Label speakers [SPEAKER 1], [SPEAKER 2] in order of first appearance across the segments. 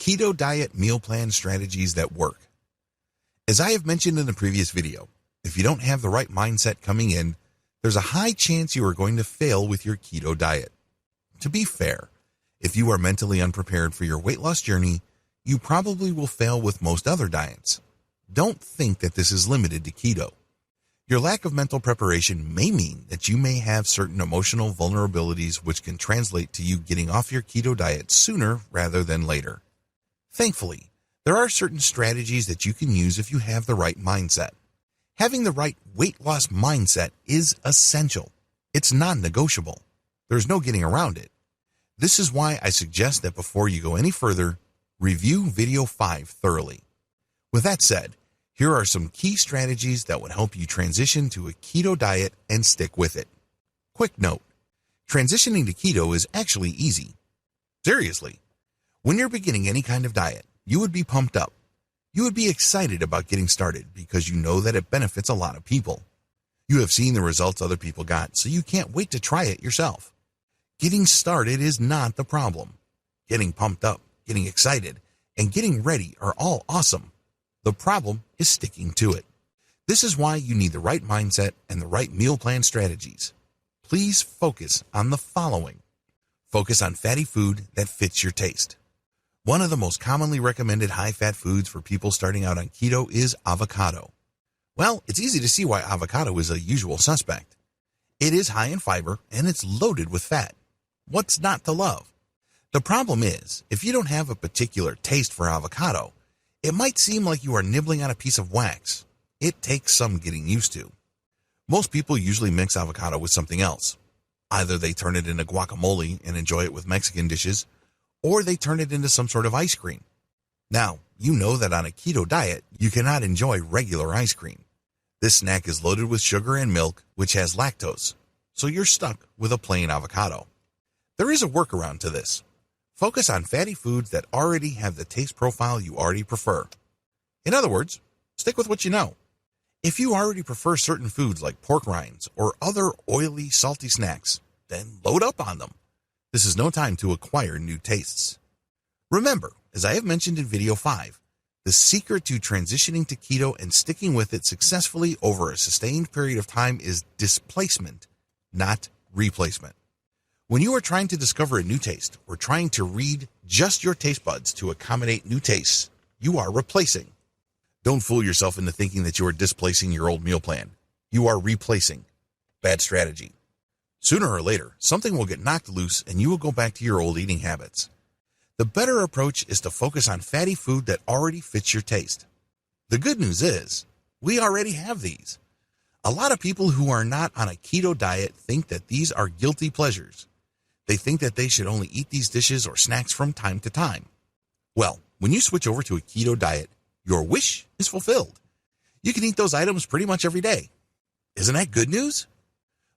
[SPEAKER 1] Keto diet meal plan strategies that work. As I have mentioned in the previous video, if you don't have the right mindset coming in, there's a high chance you are going to fail with your keto diet. To be fair, if you are mentally unprepared for your weight loss journey, you probably will fail with most other diets. Don't think that this is limited to keto. Your lack of mental preparation may mean that you may have certain emotional vulnerabilities which can translate to you getting off your keto diet sooner rather than later. Thankfully, there are certain strategies that you can use if you have the right mindset. Having the right weight loss mindset is essential. It's non-negotiable. There's no getting around it. This is why I suggest that before you go any further, review video 5 thoroughly. With that said, here are some key strategies that would help you transition to a keto diet and stick with it. Quick note, transitioning to keto is actually easy. Seriously, when you're beginning any kind of diet, you would be pumped up. You would be excited about getting started because you know that it benefits a lot of people. You have seen the results other people got, so you can't wait to try it yourself. Getting started is not the problem. Getting pumped up, getting excited, and getting ready are all awesome. The problem is sticking to it. This is why you need the right mindset and the right meal plan strategies. Please focus on the following. Focus on fatty food that fits your taste. One of the most commonly recommended high-fat foods for people starting out on keto is avocado. Well, it's easy to see why avocado is a usual suspect. It is high in fiber and it's loaded with fat. What's not to love? The problem is, if you don't have a particular taste for avocado, it might seem like you are nibbling on a piece of wax. It takes some getting used to. Most people usually mix avocado with something else. Either they turn it into guacamole and enjoy it with Mexican dishes, or they turn it into some sort of ice cream. Now, you know that on a keto diet, you cannot enjoy regular ice cream. This snack is loaded with sugar and milk, which has lactose, so you're stuck with a plain avocado. There is a workaround to this. Focus on fatty foods that already have the taste profile you already prefer. In other words, stick with what you know. If you already prefer certain foods like pork rinds or other oily, salty snacks, then load up on them. This is no time to acquire new tastes. Remember, as I have mentioned in video 5, the secret to transitioning to keto and sticking with it successfully over a sustained period of time is displacement, not replacement. When you are trying to discover a new taste or trying to read just your taste buds to accommodate new tastes, you are replacing. Don't fool yourself into thinking that you are displacing your old meal plan. You are replacing. Bad strategy. Sooner or later, something will get knocked loose and you will go back to your old eating habits. The better approach is to focus on fatty food that already fits your taste. The good news is, we already have these. A lot of people who are not on a keto diet think that these are guilty pleasures. They think that they should only eat these dishes or snacks from time to time. Well, when you switch over to a keto diet, your wish is fulfilled. You can eat those items pretty much every day. Isn't that good news?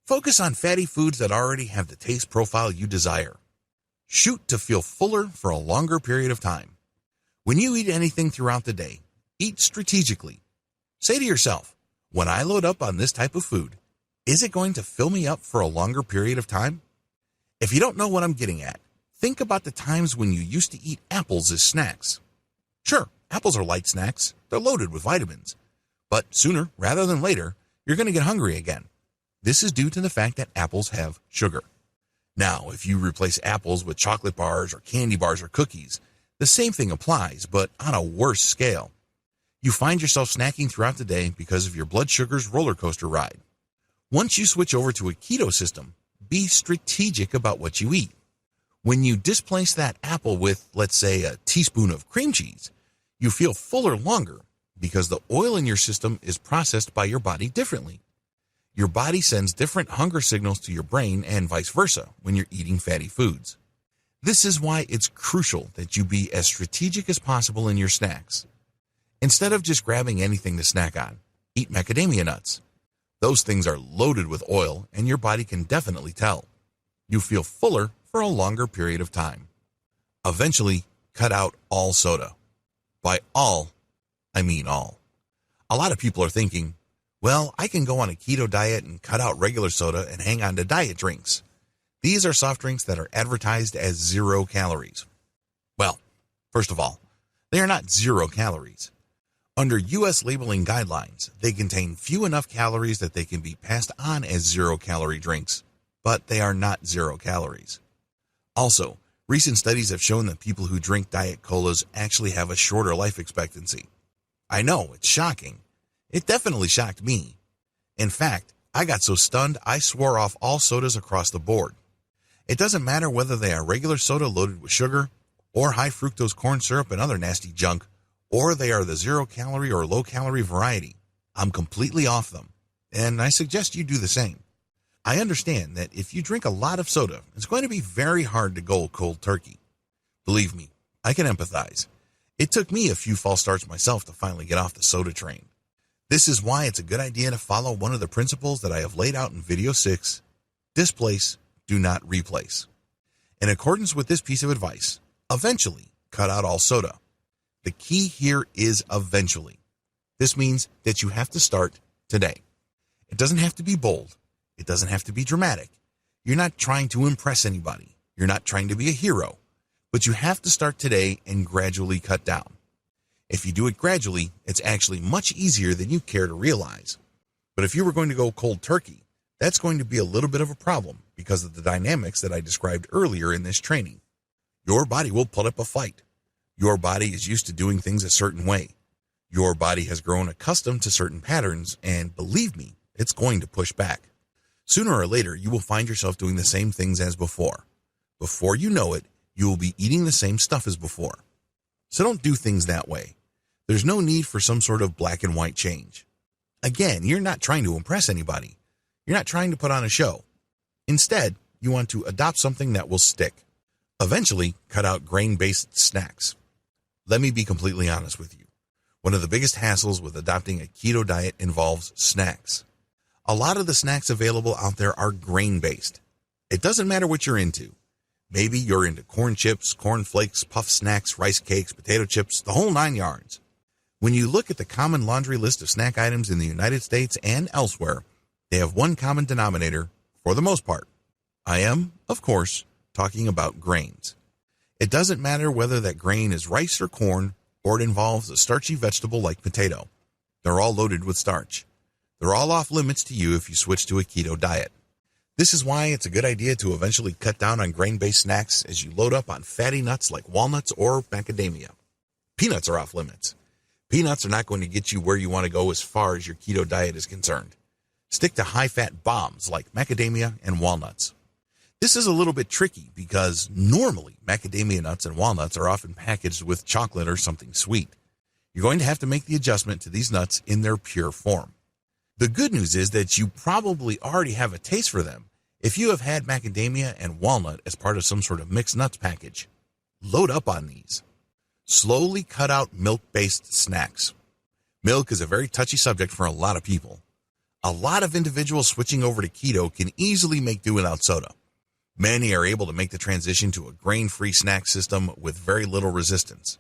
[SPEAKER 1] Focus on fatty foods that already have the taste profile you desire. Shoot to feel fuller for a longer period of time. When you eat anything throughout the day, eat strategically. Say to yourself, when I load up on this type of food, is it going to fill me up for a longer period of time? If you don't know what I'm getting at, think about the times when you used to eat apples as snacks. Sure, apples are light snacks. They're loaded with vitamins. But sooner rather than later, you're going to get hungry again. This is due to the fact that apples have sugar. Now, if you replace apples with chocolate bars or candy bars or cookies, the same thing applies, but on a worse scale. You find yourself snacking throughout the day because of your blood sugar's roller coaster ride. Once you switch over to a keto system, be strategic about what you eat. When you displace that apple with, let's say, a teaspoon of cream cheese, you feel fuller longer because the oil in your system is processed by your body differently. Your body sends different hunger signals to your brain and vice versa when you're eating fatty foods. This is why it's crucial that you be as strategic as possible in your snacks. Instead of just grabbing anything to snack on, eat macadamia nuts. Those things are loaded with oil and your body can definitely tell. You feel fuller for a longer period of time. Eventually, cut out all soda. By all, I mean all. A lot of people are thinking, well, I can go on a keto diet and cut out regular soda and hang on to diet drinks. These are soft drinks that are advertised as 0 calories. Well, First of all, they are not 0 calories. Under U.S. labeling guidelines, they contain few enough calories that they can be passed on as 0-calorie drinks, but they are not 0 calories. Also, recent studies have shown that people who drink diet colas actually have a shorter life expectancy. I know, it's shocking. It definitely shocked me. In fact, I got so stunned I swore off all sodas across the board. It doesn't matter whether they are regular soda loaded with sugar, or high fructose corn syrup and other nasty junk, or they are the 0-calorie or low-calorie variety. I'm completely off them, and I suggest you do the same. I understand that if you drink a lot of soda, it's going to be very hard to go cold turkey. Believe me, I can empathize. It took me a few false starts myself to finally get off the soda train. This is why it's a good idea to follow one of the principles that I have laid out in video 6, displace, do not replace. In accordance with this piece of advice, eventually cut out all soda. The key here is eventually. This means that you have to start today. It doesn't have to be bold. It doesn't have to be dramatic. You're not trying to impress anybody. You're not trying to be a hero. But you have to start today and gradually cut down. If you do it gradually, it's actually much easier than you care to realize. But if you were going to go cold turkey, that's going to be a little bit of a problem because of the dynamics that I described earlier in this training. Your body will put up a fight. Your body is used to doing things a certain way. Your body has grown accustomed to certain patterns, and believe me, it's going to push back. Sooner or later, you will find yourself doing the same things as before. Before you know it, you will be eating the same stuff as before. So don't do things that way. There's no need for some sort of black and white change. Again, you're not trying to impress anybody. You're not trying to put on a show. Instead, you want to adopt something that will stick. Eventually, cut out grain-based snacks. Let me be completely honest with you. One of the biggest hassles with adopting a keto diet involves snacks. A lot of the snacks available out there are grain-based. It doesn't matter what you're into. Maybe you're into corn chips, corn flakes, puff snacks, rice cakes, potato chips, the whole 9 yards. When you look at the common laundry list of snack items in the United States and elsewhere, they have one common denominator for the most part. I am, of course, talking about grains. It doesn't matter whether that grain is rice or corn, or it involves a starchy vegetable like potato. They're all loaded with starch. They're all off limits to you if you switch to a keto diet. This is why it's a good idea to eventually cut down on grain-based snacks as you load up on fatty nuts like walnuts or macadamia. Peanuts are off limits. Peanuts are not going to get you where you want to go as far as your keto diet is concerned. Stick to high-fat bombs like macadamia and walnuts. This is a little bit tricky because normally macadamia nuts and walnuts are often packaged with chocolate or something sweet. You're going to have to make the adjustment to these nuts in their pure form. The good news is that you probably already have a taste for them if you have had macadamia and walnut as part of some sort of mixed nuts package. Load up on these. Slowly cut out milk-based snacks. Milk is a very touchy subject for a lot of people. A lot of individuals switching over to keto can easily make do without soda. Many are able to make the transition to a grain-free snack system with very little resistance.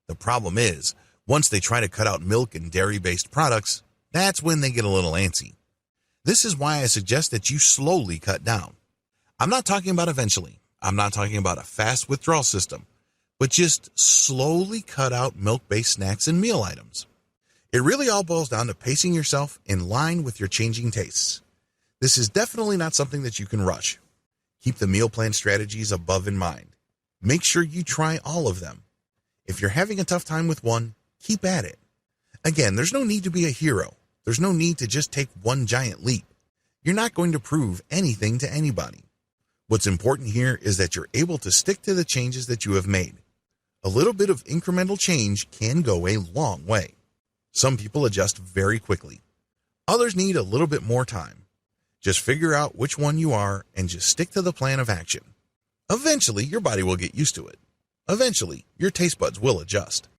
[SPEAKER 1] The problem is, once they try to cut out milk and dairy-based products, that's when they get a little antsy. This is why I suggest that you slowly cut down. I'm not talking about eventually. I'm not talking about a fast withdrawal system, but just slowly cut out milk-based snacks and meal items. It really all boils down to pacing yourself in line with your changing tastes. This is definitely not something that you can rush. Keep the meal plan strategies above in mind. Make sure you try all of them. If you're having a tough time with one, keep at it. Again, there's no need to be a hero. There's no need to just take one giant leap. You're not going to prove anything to anybody. What's important here is that you're able to stick to the changes that you have made. A little bit of incremental change can go a long way. Some people adjust very quickly. Others need a little bit more time. Just figure out which one you are and just stick to the plan of action. Eventually, your body will get used to it. Eventually, your taste buds will adjust.